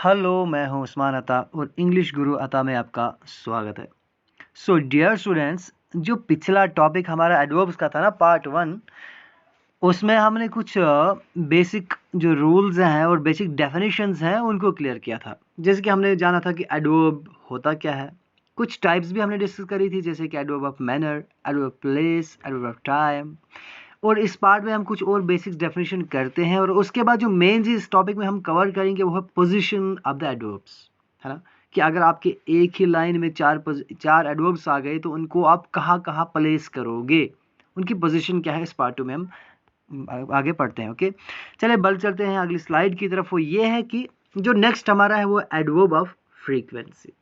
Hello, मैं हूँ उस्मान अता और इंग्लिश गुरु अता में आपका स्वागत है। सो डियर स्टूडेंट्स, जो पिछला टॉपिक हमारा एडवर्ब्स का था ना, पार्ट 1, उसमें हमने कुछ बेसिक जो रूल्स हैं और बेसिक डेफिनेशंस हैं उनको क्लियर किया था। जैसे कि हमने जाना था कि एडवर्ब होता क्या है, कुछ टाइप्स भी हमने डिस्कस करी थी, जैसे कि adverb of manner, adverb of place, adverb of time. और इस पार्ट में हम कुछ और बेसिक्स डेफिनेशन करते हैं और उसके बाद जो मेन चीज इस टॉपिक में हम कवर करेंगे वो है पोजीशन ऑफ द एडवर्ब्स, है ना। कि अगर आपके एक ही लाइन में चार एडवर्ब्स आ गए तो उनको आप कहाँ कहाँ प्लेस करोगे, उनकी पोजीशन क्या है, इस पार्ट 2 में हम आगे पढ़ते हैं। ओके, चलिए बढ़ चलते हैं अगली स्लाइड की तरफ। वो ये है कि जो नेक्स्ट हमारा है वो एडवर्ब ऑफ फ्रीक्वेंसी।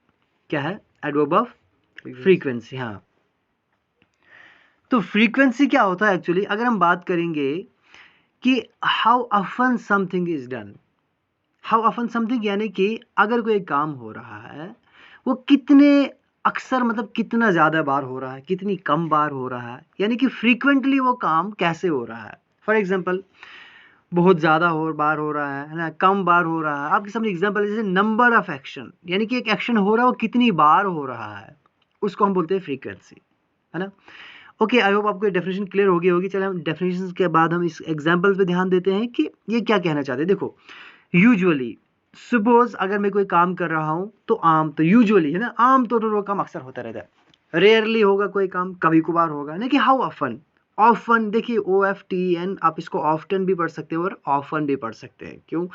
क्या है? Adverb of frequency. हाँ, तो फ्रीक्वेंसी क्या होता है एक्चुअली, अगर हम बात करेंगे कि how often something is done. How often something यानी कि अगर कोई काम हो रहा है वो कितने अक्सर, मतलब कितना ज़्यादा बार हो रहा है, कितनी कम बार हो रहा है, यानी कि फ्रीक्वेंटली वो काम कैसे हो रहा है। फॉर एग्जांपल, बहुत ज़्यादा बार हो रहा है ना, कम बार हो रहा है। आपके सामने एग्जांपल है, जैसे नंबर ऑफ एक्शन, यानी कि एक एक्शन हो रहा है वो कितनी बार हो रहा है, उसको हम बोलते हैं फ्रीक्वेंसी, है ना। ओके, आई होप आपको डेफिनेशन क्लियर हो गई होगी। चलिए हम डेफिनेशन के बाद हम इस एग्जांपल्स पे ध्यान देते हैं कि ये क्या कहना चाहते हैं। देखो, यूजुअली, सपोज अगर मैं कोई काम कर रहा हूं तो तो यूजुअली है ना, आम तौर पर वो काम अक्सर होता रहता है। रेयरली होगा कोई काम, कभी कभार होगा ना। कि हाउ ऑफन, ऑफन देखिए OFTN, आप इसको ऑफ्टन भी पढ़ सकते हो और ऑफन भी पढ़ सकते हैं। क्यों?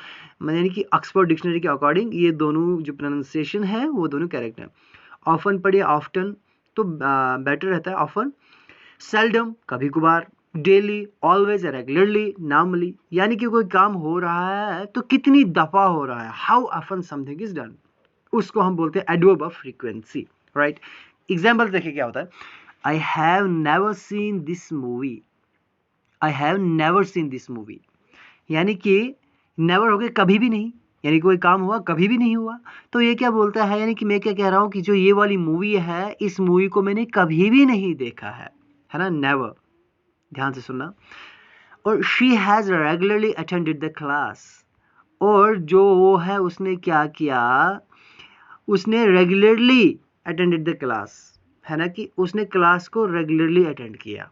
यानी कि ऑक्सफोर्ड डिक्शनरी के अकॉर्डिंग ये दोनों जो प्रोनाउंसिएशन है वो दोनों करेक्ट है। ऑफन पढ़िए, ऑफ्टन तो बेटर रहता है। ऑफन, सेल्डम कभी कभार, डेली, ऑलवेज, रेगुलरली, नॉर्मली, यानी कि कोई काम हो रहा है तो कितनी दफा हो रहा है, how often something is done, उसको हम बोलते हैं adverb of frequency, right. Example देखिए क्या होता है। I have never seen this movie. I have never seen this movie, यानी कि नेवर हो गया कभी भी नहीं, यानी कोई काम हुआ कभी भी नहीं हुआ। तो ये क्या बोलता है, यानी कि मैं क्या कह रहा हूं कि जो ये वाली मूवी है, इस मूवी को मैंने कभी भी नहीं देखा है ना, नेवर। ध्यान से सुनना। और she has regularly attended the class, और जो वो है उसने क्या किया, उसने रेगुलरली अटेंडेड द क्लास, है ना, कि उसने क्लास को रेगुलरली अटेंड किया।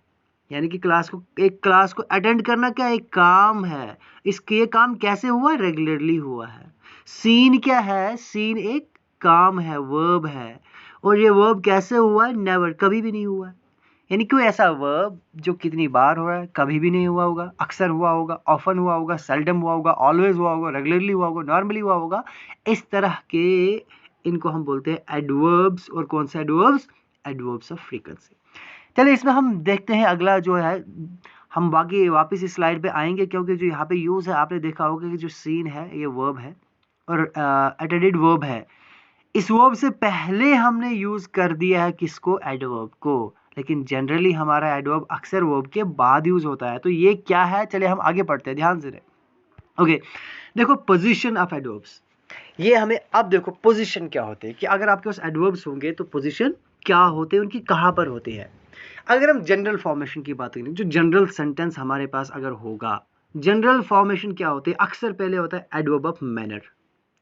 यानी कि एक क्लास को अटेंड करना क्या एक काम है। इसके ये काम कैसे हुआ, रेगुलरली हुआ है। सीन क्या है, सीन एक काम है, वर्ब है। और ये वर्ब कैसे हुआ है, नेवर, कभी भी नहीं हुआ है। यानी कोई ऐसा वर्ब जो कितनी बार हो रहा है, कभी भी नहीं हुआ होगा, अक्सर हुआ होगा, ऑफन हुआ होगा, सेल्डम हुआ होगा, ऑलवेज हुआ होगा, रेगुलरली हुआ होगा, नॉर्मली हुआ होगा। इस तरह के इनको हम बोलते हैं एडवर्ब्स। और कौन से एडवर्ब्स? Adverbs of frequency. चलिए इसमें हम देखते हैं अगला जो है, हम बाकी वापस इस स्लाइड पे आएंगे, क्योंकि जो यहाँ पे यूज है आपने देखा होगा कि जो सीन है ये वर्ब है और अटेंडेड वर्ब है। इस वर्ब से पहले हमने यूज कर दिया है किसको, एडवर्ब को। लेकिन जनरली हमारा एडवर्ब अक्सर वर्ब के बाद यूज होता है। तो ये क्या है, चलिए हम आगे पढ़ते हैं, ध्यान से। ओके, देखो पोजीशन ऑफ एडवर्ब्स। ये हमें अब देखो पोजीशन क्या होते हैं, कि अगर आपके पास एडवर्ब्स होंगे तो पोजीशन क्या होते हैं, उनकी कहाँ पर होती है। अगर हम जनरल फॉर्मेशन की बात करें, जो जनरल सेंटेंस हमारे पास अगर होगा, जनरल फॉर्मेशन क्या होते हैं, अक्सर पहले होता है एडवर्ब ऑफ मैनर,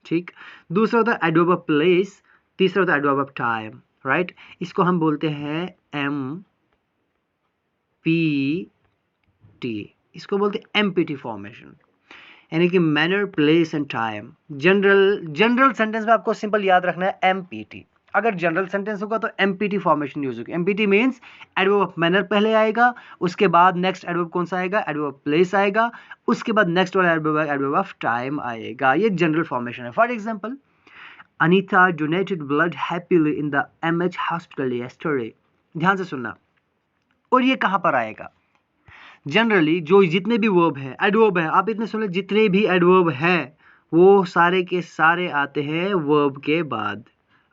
ठीक। दूसरा होता है एडवर्ब ऑफ प्लेस, तीसरा होता है एडवर्ब ऑफ टाइम, राइट। इसको हम बोलते हैं MPT, इसको बोलते हैं MPT फॉर्मेशन, यानी कि manner, place and time. General sentence में आपको सिंपल याद रखना है MPT। अगर जनरल सेंटेंस होगा तो MPT फॉर्मेशन यूज होगी। MPT means adverb of manner पहले आएगा, उसके बाद नेक्स्ट एडवर्ब कौन सा आएगा, एडवर्ब ऑफ प्लेस आएगा, उसके बाद नेक्स्ट वाला एडवर्ब ऑफ टाइम आएगा। ये जनरल फॉर्मेशन है। For example, Anita donated blood happily in the MH hospital yesterday. ध्यान से सुनना। और ये कहां पर आएगा, जनरली जो जितने भी वर्ब है, एडवर्ब है, आप इतने सुन ले, जितने भी एडवर्ब हैं वो सारे के सारे आते हैं वर्ब के बाद,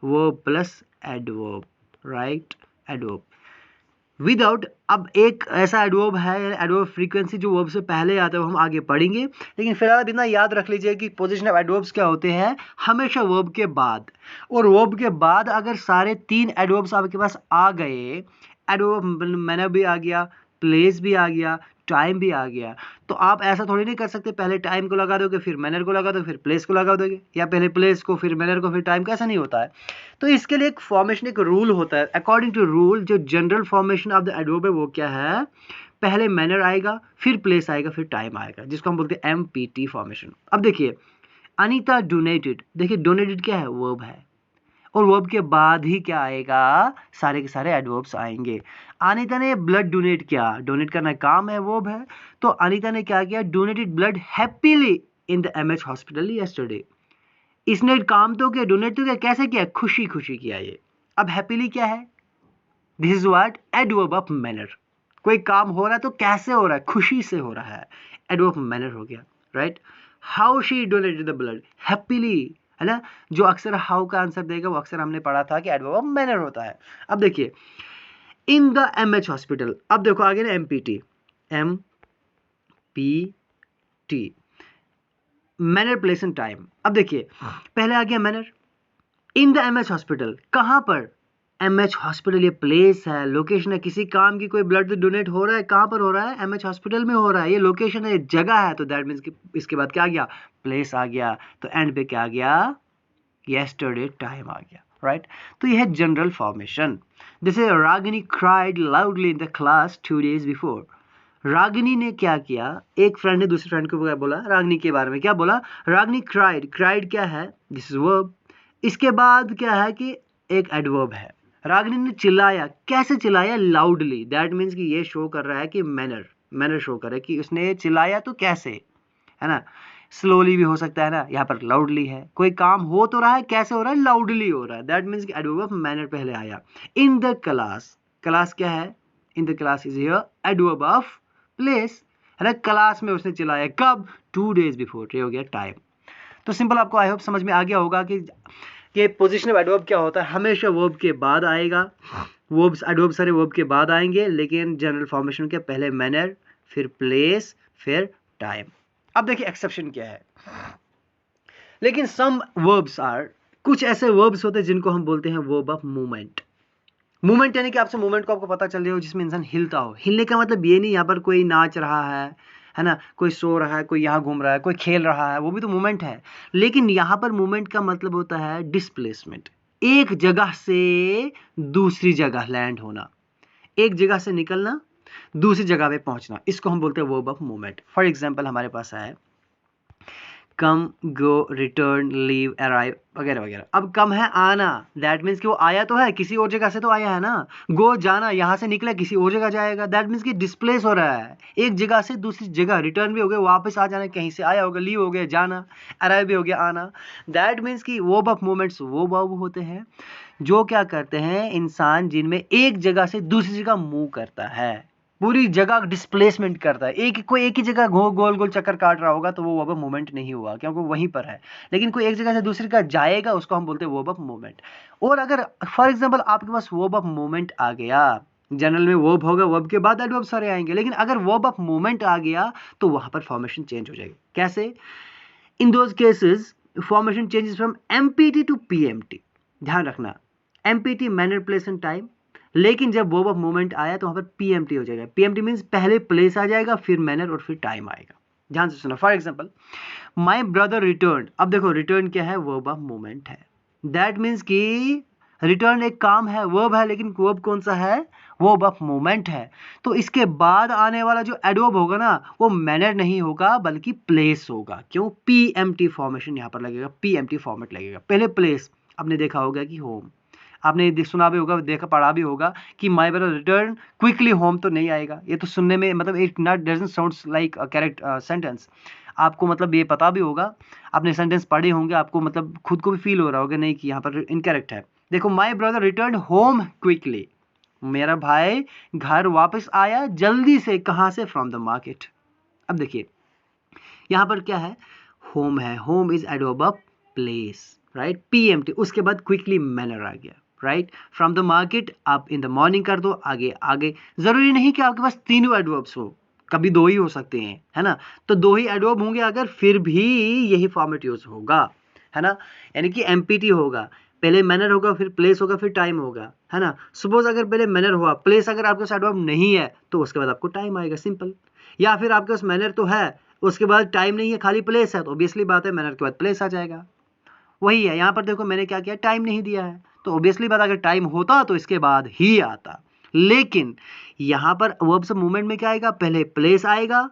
verb plus adverb, right. Adverb without, अब एक ऐसा एडवर्ब है, एडवर्ब फ्रीक्वेंसी, जो वर्ब से पहले आता है, वो हम आगे पढ़ेंगे। लेकिन फिलहाल इतना याद रख लीजिए कि पोजीशन ऑफ एडवर्ब्स क्या होते हैं, हमेशा वर्ब के बाद। और वर्ब के बाद अगर सारे 3 एडवर्ब्स आपके पास आ गए, एडवर्ब मैनर भी आ गया, प्लेस भी आ गया, टाइम भी आ गया, तो आप ऐसा थोड़ी नहीं कर सकते पहले टाइम को लगा दोगे फिर मैनर को लगा दोगे फिर प्लेस को लगा दोगे, या पहले प्लेस को फिर मैनर को फिर टाइम को, ऐसा नहीं होता है। तो इसके लिए एक फॉर्मेशन, एक रूल होता है। अकॉर्डिंग टू रूल जो general formation of the adverb है वो क्या है, पहले मैनर आएगा फिर प्लेस आएगा फिर टाइम आएगा, जिसको हम बोलते हैं MPT फॉर्मेशन। अब देखिए अनीता डोनेटेड, देखिए डोनेटेड क्या है, वर्ब है, और वर्ब के बाद ही क्या आएगा, सारे के सारे एडवर्ब्स आएंगे। अनीता ने ब्लड डोनेट किया, डोनेट करना काम है, वर्ब है। तो अनीता ने क्या किया, donated blood happily in the MH hospital yesterday. इसने काम तो किया, डोनेट तो किया, कैसे किया, खुशी खुशी किया ये। अब हैप्पीली क्या है, this is what, adverb of manner. कोई काम हो रहा है तो कैसे हो रहा है, खुशी से हो रहा है, एडवर्ब मैनर हो गया, right. How she donated the blood, happily, है ना। जो अक्सर हाउ का आंसर देगा वो अक्सर हमने पढ़ा था कि एडवर्ब ऑफ मैनर होता है। अब देखिए इन द MH हॉस्पिटल, अब देखो आगे ना MPT, MPT manner place and time. अब देखिए पहले आ गया manner, in the MH hospital, कहां पर, MH हॉस्पिटल ये प्लेस है, लोकेशन है, किसी काम की कोई ब्लड डोनेट हो रहा है, कहां पर हो रहा है, MH हॉस्पिटल में हो रहा है, ये लोकेशन है, ये जगह है। तो दैट मीन्स कि इसके बाद क्या आ गया, प्लेस आ गया। तो एंड पे क्या आ गया, यस्टरडे टाइम आ गया, राइट। तो ये है जनरल फॉर्मेशन। जैसे Ragini cried loudly in the class 2 days before. Ragini ने क्या किया, एक फ्रेंड ने दूसरे फ्रेंड को क्या बोला, रागिनी के बारे में क्या बोला, रागिनी क्राइड, क्राइड क्या है, दिस इज वर्ब। इसके बाद क्या है कि एक एडवर्ब है, रागिनी ने चिल्लाया, कैसे चिल्लाया, लाउडली। दैट मीन्स कि ये शो कर रहा है कि मैनर शो कर रहा है कि उसने चिल्लाया तो कैसे, है ना। स्लोली भी हो सकता है ना, यहाँ पर लाउडली है, कोई काम हो तो रहा है, कैसे हो रहा है, लाउडली हो रहा है। दैट मीन्स कि एडवर्ब ऑफ मैनर पहले आया। इन द क्लास, क्लास क्या है, in the class is here adverb of place, है ना। क्लास में उसने चिल्लाया, कब, 2 days बिफोर, ये हो गया टाइम। तो सिंपल आपको आई होप समझ में आ गया होगा कि पोजिशनल एडवर्ब क्या होता है, हमेशा वर्ब के बाद आएगा। वर्ब्स एडवर्ब सारे वर्ब के बाद आएंगे, लेकिन जनरल फॉर्मेशन के पहले मैनर फिर प्लेस फिर टाइम। अब देखिए एक्सेप्शन क्या है, लेकिन सम वर्ब्स आर, कुछ ऐसे वर्ब्स होते हैं जिनको हम बोलते हैं वर्ब ऑफ मूवमेंट। मूवमेंट यानी कि आपसे मूवमेंट को आपको पता चल रही हो, जिसमें इंसान हिलता हो। हिलने का मतलब ये नहीं यहाँ पर कोई नाच रहा है ना, कोई सो रहा है, कोई यहाँ घूम रहा है, कोई खेल रहा है, वो भी तो मूवमेंट है। लेकिन यहाँ पर मूवमेंट का मतलब होता है डिस्प्लेसमेंट, एक जगह से दूसरी जगह लैंड होना, एक जगह से निकलना दूसरी जगह पे पहुंचना, इसको हम बोलते हैं verb of movement. For example हमारे पास है कम, गो, रिटर्न, लीव, अराइव वगैरह वगैरह। अब कम है आना, दैट मीन्स कि वो आया तो है, किसी और जगह से तो आया है ना। गो जाना, यहाँ से निकला किसी और जगह जाएगा, दैट मीन्स कि डिस्प्लेस हो रहा है एक जगह से दूसरी जगह। रिटर्न भी हो गया, वापस आ जाना, कहीं से आया होगा, लीव हो गया जाना, अराइव भी हो गया आना। दैट मीन्स कि वर्ब ऑफ मूवमेंट्स वो वर्ब होते हैं जो क्या करते हैं, इंसान जिनमें एक जगह से दूसरी जगह मूव करता है, पूरी जगह डिस्प्लेसमेंट करता है। कोई एक ही जगह गोल गोल चक्कर काट रहा होगा तो वो वर्ब ऑफ मूवमेंट नहीं हुआ, क्योंकि वहीं पर है। लेकिन कोई एक जगह से दूसरी जगह जाएगा, उसको हम बोलते हैं वर्ब ऑफ मूवमेंट। और अगर फॉर एग्जांपल आपके पास वर्ब ऑफ मूवमेंट आ गया, जनरल में वर्ब होगा, वर्ब के बाद एडवर्ब सारे आएंगे, लेकिन अगर वर्ब ऑफ मूवमेंट आ गया तो वहां पर फॉर्मेशन चेंज हो जाएगी। कैसे, in those cases formation changes from MPT to PMT। ध्यान रखना, MPT manner, place and time, लेकिन जब वर्ब ऑफ मूवमेंट आया तो वहां पर PMT हो जाएगा। PMT मीन्स पहले प्लेस आ जाएगा, फिर मैनर और फिर टाइम आएगा। ध्यान से सुना। For example my brother return, अब देखो रिटर्न क्या है, वर्ब ऑफ मूवमेंट है। दैट मीन्स कि रिटर्न एक काम है, वर्ब है, लेकिन वर्ब कौन सा है, वर्ब ऑफ मूवमेंट है। तो इसके बाद आने वाला जो एडवर्ब होगा ना, वो मैनर नहीं होगा बल्कि प्लेस होगा। क्यों, PMT फॉर्मेशन यहाँ पर लगेगा, PMT फॉर्मेट लगेगा। पहले प्लेस, आपने देखा होगा कि होम, आपने सुना भी होगा, देखा पढ़ा भी होगा कि माई ब्रदर रिटर्न क्विकली होम, तो नहीं आएगा। ये तो सुनने में मतलब it not doesn't sounds like a correct sentence. आपको मतलब ये पता भी होगा, आपने सेंटेंस पढ़े होंगे, आपको मतलब खुद को भी फील हो रहा होगा नहीं कि यहाँ पर इनकरेक्ट है। देखो, my brother return home quickly, मेरा भाई घर वापस आया जल्दी से, कहाँ से, फ्रॉम द मार्केट। अब देखिए यहाँ पर क्या है, होम है, home is adverb of place, right. PMT, उसके बाद क्विकली मैनर आ गया, राइट। फ्रॉम द मार्केट आप इन द मॉर्निंग कर दो, आगे आगे। जरूरी नहीं कि आपके पास तीनों एडवर्ब्स हो, कभी दो ही हो सकते हैं, है ना। तो दो ही एडवर्ब होंगे अगर, फिर भी यही फॉर्मेट यूज होगा, है ना। यानी कि MPT होगा, पहले मैनर होगा, फिर प्लेस होगा, फिर टाइम होगा, है ना। सपोज अगर पहले मैनर हुआ, प्लेस अगर आपके पास एडवर्ब नहीं है तो उसके बाद आपको टाइम आएगा, सिंपल। या फिर आपके पास मैनर तो है, उसके बाद टाइम नहीं है, खाली प्लेस है, तो ऑब्वियसली बात है मैनर के बाद प्लेस आ जाएगा। वही है यहाँ पर, देखो मैंने क्या किया, टाइम नहीं दिया है, तो ऑब्वियसली बात अगर टाइम होता तो इसके बाद ही आता। लेकिन यहाँ पर वर्ब्स ऑफ मूवमेंट में क्या आएगा, पहले प्लेस आएगा,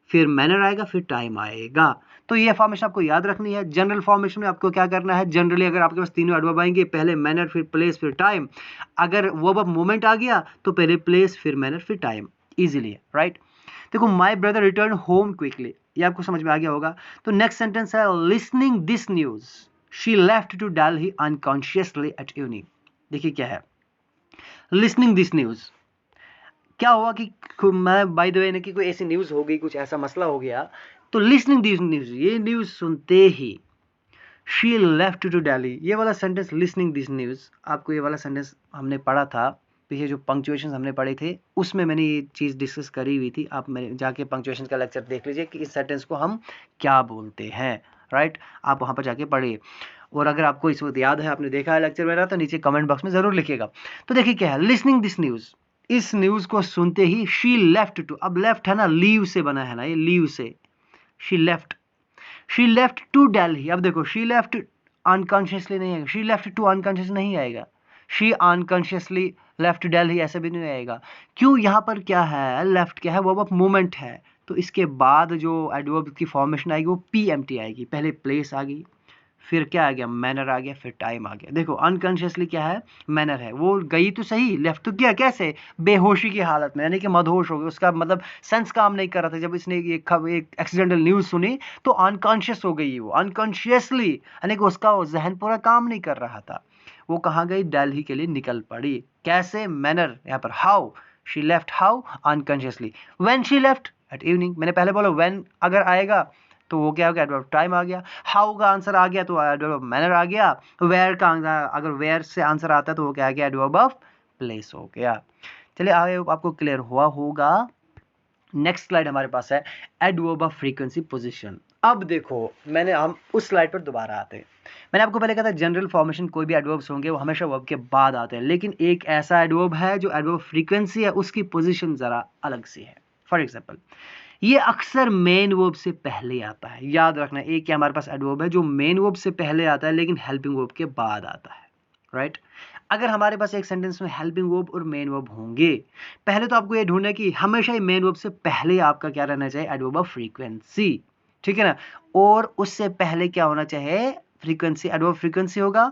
फिर मैनर आएगा, फिर टाइम आएगा। तो ये फॉर्मेशन आपको याद रखनी है। जनरल फॉर्मेशन में आपको क्या करना है, जनरली अगर आपके पास तीनों एडवर्ब आएंगे, पहले मैनर, फिर प्लेस, फिर टाइम, अगर वर्ब ऑफ मूवमेंट आ गया तो पहले प्लेस, फिर मैनर, फिर टाइम, इजीली, राइट। देखो my brother return home quickly, ये आपको समझ में आ गया होगा। तो नेक्स्ट सेंटेंस है, listening this news she left to Delhi unconsciously at evening. देखिए क्या है, लिसनिंग दिस न्यूज, क्या हुआ कि मैं बाय द वे ने कि कोई ऐसी न्यूज हो गई, कुछ ऐसा मसला हो गया, तो लिसनिंग दिस न्यूज, ये न्यूज सुनते ही, शी लेफ्ट टू दिल्ली, ये वाला सेंटेंस लिसनिंग दिस न्यूज, आपको ये वाला सेंटेंस हमने पढ़ा था पीछे, जो पंक्चुएशन हमने पढ़े थे उसमें मैंने ये चीज़ डिस्कस करी हुई थी। आप मेरे जाके पंक्चुएशन का लेक्चर देख लीजिए कि इस सेंटेंस को हम क्या बोलते हैं, राइट। आप वहाँ पर जाके पढ़िए, और अगर आपको इस वक्त याद है, आपने देखा है लेक्चर मेरा, तो नीचे कमेंट बॉक्स में ज़रूर लिखिएगा। तो देखिए क्या है, लिसनिंग दिस न्यूज़, इस न्यूज़ को सुनते ही, शी लेफ्ट टू, अब लेफ्ट है ना, लीव से बना है ना, ये लीव से, शी लेफ्ट टू दिल्ली। अब देखो शी लेफ्ट अनकॉन्शियसली नहीं आएगा, शी लेफ्ट टू अनकॉन्शियस नहीं आएगा, शी अनकॉन्शियसली लेफ्ट दिल्ली ऐसे भी नहीं आएगा। क्यों, यहाँ पर क्या है, लेफ्ट क्या है, वर्ब ऑफ मूवमेंट है, तो इसके बाद जो एडवर्ब की फॉर्मेशन आएगी वो पीएमटी आएगी। पहले प्लेस आ गई, फिर क्या आ गया, मैनर आ गया, फिर टाइम आ गया। देखो अनकॉन्शियसली क्या है, मैनर है, वो गई तो सही, लेफ्ट तो किया कैसे, बेहोशी की हालत में, यानी कि मदहोश हो गई, उसका मतलब सेंस काम नहीं कर रहा था। जब इसने एक एक्सीडेंटल न्यूज़ सुनी तो अनकॉन्शियस हो गई, वो अनकॉन्शियसली, यानी कि उसका जहन पूरा काम नहीं कर रहा था। वो कहाँ गई, दिल्ली के लिए निकल पड़ी। कैसे, मैनर, यहाँ पर how, she left how, unconsciously. When she left eight evening, मैंने पहले बोला व्हेन अगर आएगा तो वो क्या हो गया, एडवर्ब टाइम आ गया। हाउ का आंसर आ गया तो एडवर्ब मैनर आ गया। वेयर का अगर वेयर से आंसर आता है तो वो क्या आ गया, एडवर्ब ऑफ प्लेस हो गया। चलिए आगे आपको क्लियर हुआ होगा। नेक्स्ट स्लाइड हमारे पास है एडवर्ब ऑफ फ्रीक्वेंसी पोजीशन। अब देखो हम उस स्लाइड पर दोबारा आते हैं। मैंने आपको पहले कहा था जनरल फॉर्मेशन कोई भी एडवर्ब्स होंगे वो हमेशा वर्ब के बाद आते हैं, लेकिन एक ऐसा एडवर्ब है जो एडवर्ब फ्रीक्वेंसी है, उसकी पोजीशन जरा अलग सी है। फॉर एग्जांपल, ये अक्सर मेन वर्ब से पहले आता है। याद रखना, एक हमारे पास एडवर्ब है जो मेन वर्ब से पहले आता है लेकिन हेल्पिंग वर्ब के बाद आता है, राइट। अगर हमारे पास एक सेंटेंस में हेल्पिंग वर्ब और मेन वर्ब होंगे, पहले तो आपको ये ढूंढना है कि हमेशा ही मेन वर्ब से पहले आपका क्या रहना चाहिए, एडवर्ब ऑफ फ्रीक्वेंसी, ठीक है ना। और उससे पहले क्या होना चाहिए, फ्रीक्वेंसी, एडवर्ब फ्रीक्वेंसी होगा,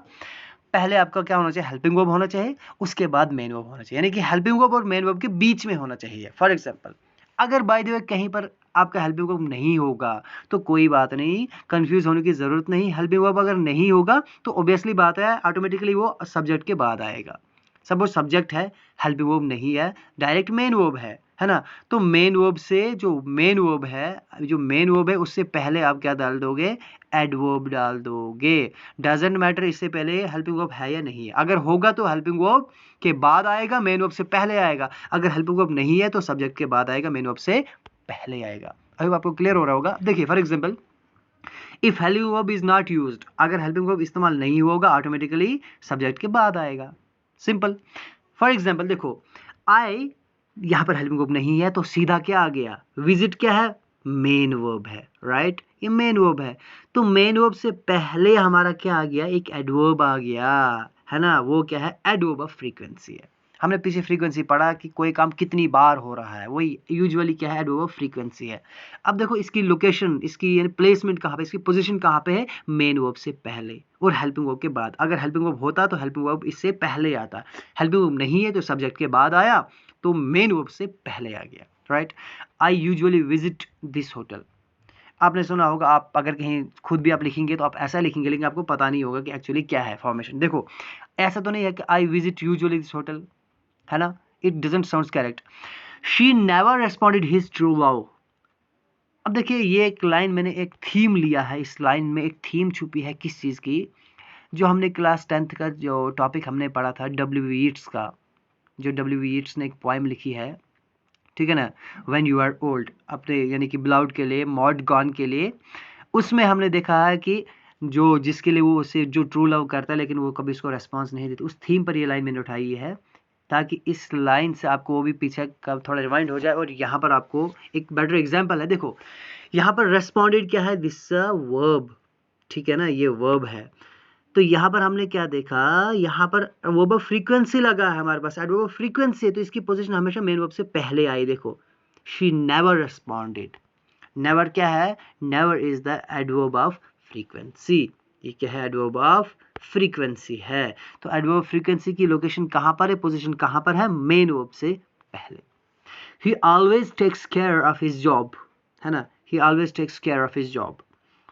पहले आपका क्या होना चाहिए, हेल्पिंग वर्ब होना चाहिए, उसके बाद मेन वर्ब होना चाहिए, यानी कि हेल्पिंग वर्ब और मेन वर्ब के बीच में होना चाहिए। फॉर एग्जांपल, अगर बाय द वे कहीं पर आपका हेल्पिंग वर्ब नहीं होगा तो कोई बात नहीं, कंफ्यूज होने की जरूरत नहीं। हेल्पिंग वर्ब अगर नहीं होगा तो ऑब्वियसली बात है, ऑटोमेटिकली वो सब्जेक्ट के बाद आएगा। सपोज सब्जेक्ट है, हेल्पिंग वर्ब नहीं है, डायरेक्ट मेन वर्ब है ना। तो मेन वर्ब से जो मेन वर्ब है उससे पहले आप क्या डाल दोगे, एडवर्ब डाल दोगे। डजेंट मैटर इससे पहले हेल्पिंग वर्ब है या नहीं है। अगर होगा तो हेल्पिंग वर्ब के बाद आएगा, मेन वर्ब से पहले आएगा। अगर हेल्पिंग वर्ब नहीं है तो सब्जेक्ट के बाद आएगा, मेन वर्ब से पहले आएगा। अभी आपको क्लियर हो रहा होगा। देखिए for example, if helping verb is not used, अगर हेल्पिंग वर्ब इस्तेमाल नहीं होगा ऑटोमेटिकली सब्जेक्ट के बाद आएगा, सिंपल। फॉर एग्जांपल देखो, आई, यहाँ पर हेल्पिंग वर्ब नहीं है तो सीधा क्या आ गया, विजिट क्या है, मेन वर्ब है, राइट, ये मेन वर्ब है। तो मेन वर्ब से पहले हमारा क्या आ गया, एक एडवर्ब आ गया, है ना। वो क्या है, एडवर्ब ऑफ फ्रीक्वेंसी है। हमने पीछे फ्रीक्वेंसी पढ़ा कि कोई काम कितनी बार हो रहा है, वही यूजुअली क्या है, एडवर्ब ऑफ फ्रीक्वेंसी है। अब देखो इसकी लोकेशन, इसकी यानी प्लेसमेंट कहाँ पे, इसकी पोजीशन कहाँ पे है, मेन वर्ब से पहले और हेल्पिंग वर्ब के बाद। अगर हेल्पिंग वर्ब होता तो हेल्पिंग वर्ब इससे पहले आता, हेल्पिंग वर्ब नहीं है तो सब्जेक्ट के बाद आया, तो मेन वर्ब से पहले आ गया, right. I usually visit this hotel, आपने सुना होगा। आप अगर कहीं खुद भी आप लिखेंगे तो आप ऐसा लिखेंगे, लेकिन आपको पता नहीं होगा कि एक्चुअली क्या है फॉर्मेशन। देखो ऐसा तो नहीं है कि I visit usually this hotel, है ना, it doesn't sound correct. She never responded his true love. अब देखिए ये एक लाइन मैंने एक थीम लिया है, इस लाइन में एक थीम छुपी है किस चीज़ की, जो हमने क्लास 10th का जो टॉपिक हमने पढ़ा था डब्ल्यू ईट्स का, जो डब्ल्यू ईट्स ने एक पोएम लिखी है, ठीक है ना, व्हेन यू आर ओल्ड, अपने यानी कि बिलाउड के लिए, मॉड गॉन के लिए। उसमें हमने देखा है कि जो जिसके लिए वो उसे जो ट्रू लव करता है लेकिन वो कभी उसको रेस्पॉन्स नहीं देती, उस थीम पर ये लाइन मैंने उठाई है ताकि इस लाइन से आपको वो भी पीछे का थोड़ा रिमाइंड हो जाए। और यहाँ पर आपको एक बेटर एग्जांपल है, देखो यहाँ पर रेस्पॉन्डेड क्या है, दिस वर्ब, ठीक है ना, ये वर्ब है। तो यहाँ पर हमने क्या देखा, यहाँ पर वर्ब फ्रीक्वेंसी लगा है हमारे पास, एडवर्ब फ्रीक्वेंसी है, तो इसकी पोजीशन हमेशा मेन वर्ब से पहले आई। देखो शी नेवर रेस्पॉन्डेड, नेवर क्या है, never is the adverb of frequency. ये क्या है, एडवर्ब ऑफ फ्रीक्वेंसी है। तो एडवर्ब फ्रीक्वेंसी की लोकेशन कहाँ पर है, पोजीशन कहाँ पर है, मेन वर्ब से पहले। He always takes care of his job, है ना, he always takes care of his job,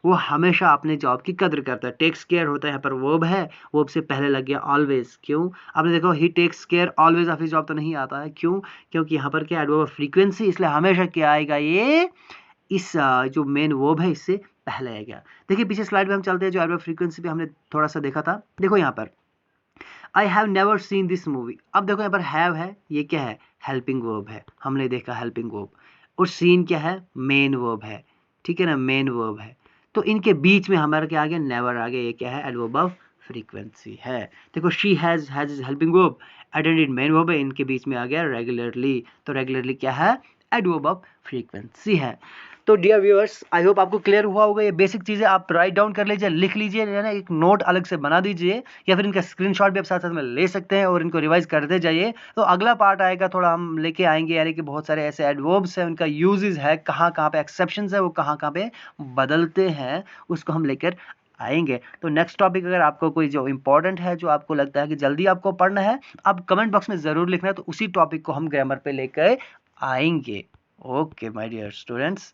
वो हमेशा अपने जॉब की कदर करता है। टेक्स केयर होता है यहाँ पर वर्ब है, वर्ब से पहले लग गया ऑलवेज। क्यों, आपने देखो he takes care always of his job तो नहीं आता है, क्यों, क्योंकि यहाँ पर क्या एडवर्ब फ्रीक्वेंसी, इसलिए हमेशा क्या आएगा, ये इस जो मेन वर्ब है इससे पहले आएगा। देखिए पीछे स्लाइड में हम चलते हैं, जो एडवर्ब फ्रीक्वेंसी पे हमने थोड़ा सा देखा था। देखो यहाँ पर I have never seen this movie, अब देखो यहाँ पर हैव है, ये क्या है, हेल्पिंग वर्ब है, हमने देखा हेल्पिंग वर्ब, और सीन क्या है, मेन वर्ब है, ठीक है ना, मेन वर्ब है। तो इनके बीच में हमारा क्या आ गया, नेवर आ गया, ये क्या है, एडवर्ब ऑफ फ्रीक्वेंसी है। देखो she has helping verb, attended main verb है, इनके बीच में आ गया रेगुलरली, तो रेगुलरली क्या है, एडवर्ब ऑफ फ्रीक्वेंसी है। तो डियर व्यूअर्स, आई होप आपको क्लियर हुआ होगा। ये बेसिक चीज़ें आप राइट डाउन कर लीजिए, लिख लीजिए, या ना एक नोट अलग से बना दीजिए, या फिर इनका स्क्रीनशॉट भी आप साथ साथ में ले सकते हैं और इनको रिवाइज करते जाइए। तो अगला पार्ट आएगा, थोड़ा हम लेके आएंगे, यानी कि बहुत सारे ऐसे एडवर्ब्स हैं, उनका यूजेस है, कहाँ कहाँ पे एक्सेप्शंस है, वो कहाँ कहाँ पे बदलते हैं, उसको हम लेकर आएंगे। तो नेक्स्ट टॉपिक अगर आपको कोई जो इंपॉर्टेंट है, जो आपको लगता है कि जल्दी आपको पढ़ना है, आप कमेंट बॉक्स में ज़रूर लिखना है, तो उसी टॉपिक को हम ग्रामर पे लेकर आएंगे। Okay my dear students.